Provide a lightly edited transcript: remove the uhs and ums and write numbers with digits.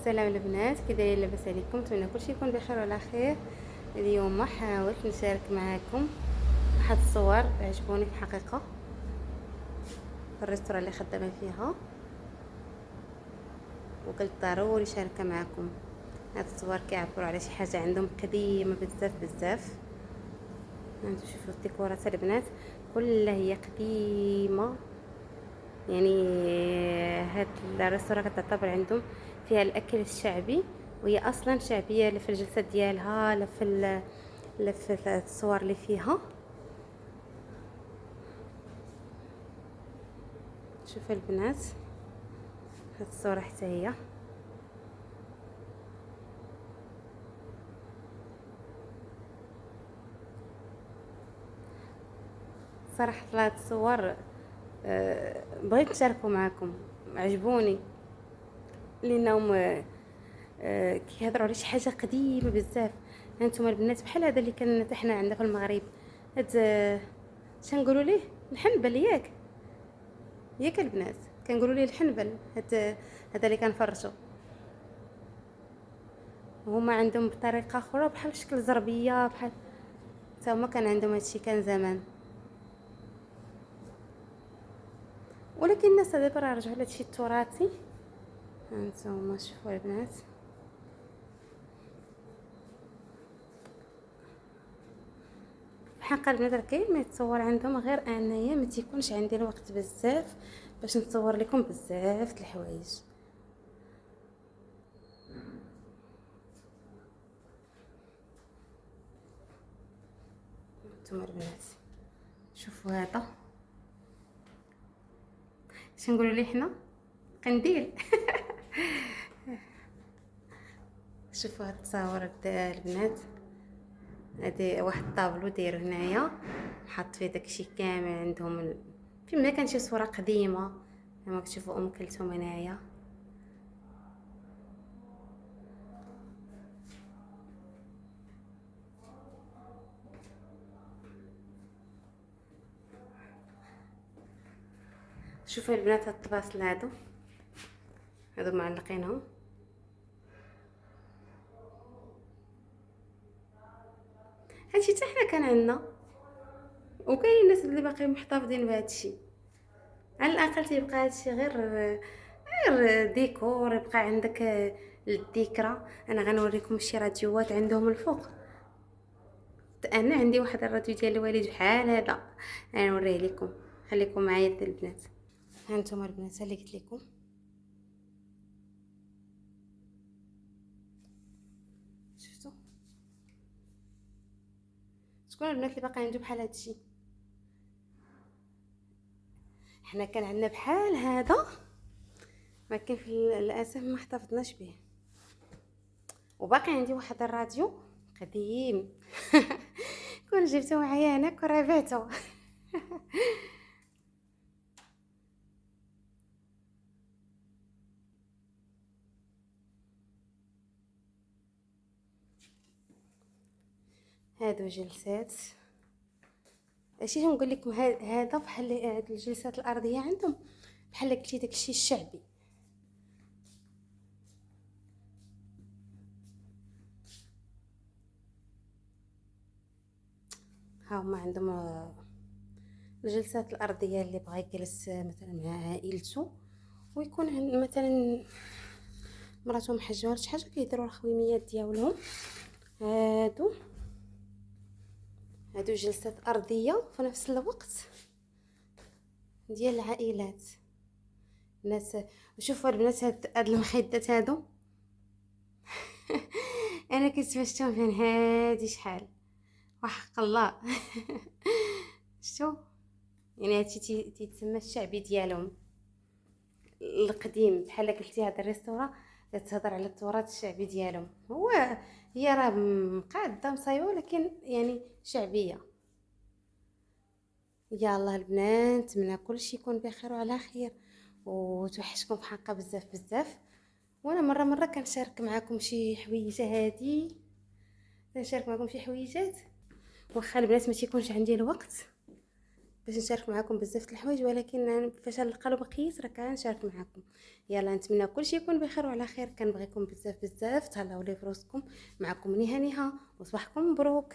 السلام البنات، كي دايرين؟ لاباس عليكم؟ نتمنى كلشي يكون بخير وعلى خير. اليوم حاولت نشارك معكم واحد الصور عجبوني في الحقيقه في الريستوران اللي خدامه فيها، وقلت ضروري نشاركها معكم. هاد الصور كيعبروا على شي حاجه عندهم قديمه بزاف بزاف. هانتو شوفوا الديكورات البنات كلها هي قديمه، يعني هاد الريستوران كتعتبر عندهم فيها الاكل الشعبي، وهي اصلا شعبيه لا في الجلسات ديالها لا في الصور اللي فيها. شوفوا البنات هاد الصوره حتى هي صراحه هاد الصور بغيت نشاركو معكم، عجبوني لانهم كيهضروا على شي حاجه قديمه بزاف. هانتوما البنات بحال هذا اللي كان حنا عندنا في المغرب، هاد شنقولوا ليه الحنبل، ياك البنات كنقولوا ليه الحنبل. هذا اللي كنفرشوا، هما عندهم بطريقه اخرى بحال شكل زربيه، بحال حتى هما كان عندهم هادشي كان زمان، ولكن الناس دابا راه رجعوا لهادشي التراثي. هانتوما شوفوا البنات بحق البنات كاين ما يتصور عندهم، غير انايا ما تيكونش عندي الوقت بزاف باش نتصور لكم بزاف د الحوايج. نتوما البنات شوفوا هذا شنقولوا ليه حنا قنديل. شوفوا هاد التصاور البنات، هادي واحد الطابلو داير هنايا حط فيه داكشي كامل عندهم فيما كان شي صوره قديمه كما كتشوفوا ام كلثوم هنايا. شوفوا البنات هاد الطباصل هادو معلقينهم. هادشي حتى حنا كان عندنا، وكاين الناس اللي باقيين محتفظين بهادشي. على الاقل تيبقى هادشي غير ديكور، يبقى عندك للذكرى. انا غنوريكم شي راديوات عندهم الفوق. انا عندي واحد الراديو ديال الوالد بحال هذا، انا نوريه لكم، خليكم معايا البنات. هانتوما البنات اللي قلت لكم، شفتوا شكون البنات اللي باقي عنده بحال هادشي؟ حنا كان عندنا بحال هذا، ولكن في للاسف ما احتفظناش به. وباقي عندي واحد الراديو قديم. كون جبته معايا هنا كون ربعته. هادو جلسات، اش نقول لكم، هذا بحال هاد الجلسات الارضيه عندهم بحال قلتي داكشي الشعبي. ها هما عندهم الجلسات الارضيه اللي بغى يجلس مثلا مع عائلته، ويكون مثلا مراتهم محجوره شي حاجه كيديروا الخويميات ديالهم. هادو جلسات ارضيه في نفس الوقت ديال العائلات الناس. شوفوا البنات هاد المخدات هادو. انا كنت شفتهم فين هادي شحال وحق الله. شتو يعني هادشي تيتسمى الشعبي ديالهم القديم. بحال قلتي هذا الريستوران تهضر على التراث الشعبي ديالهم، هي راه مقاده مصايبه لكن يعني شعبيه. يا الله البنات نتمنى كلشي يكون بخير وعلى خير، وتوحشكم في حقه بزاف بزاف. وانا مره كنشارك معكم شي حويجه هادي، كنشارك معكم شي حويجات واخا البنات ما تيكونش عندي الوقت، باش نشارك معكم بزاف د الحوايج، ولكن أنا فاش نلقى الوقيت راه كنشارك معكم. يلا نتمنى كلشي يكون بخير وعلى خير، كنبغيكم بزاف بزاف، تهلاو لي في روسكم. معكم نهى وصباحكم مبروك.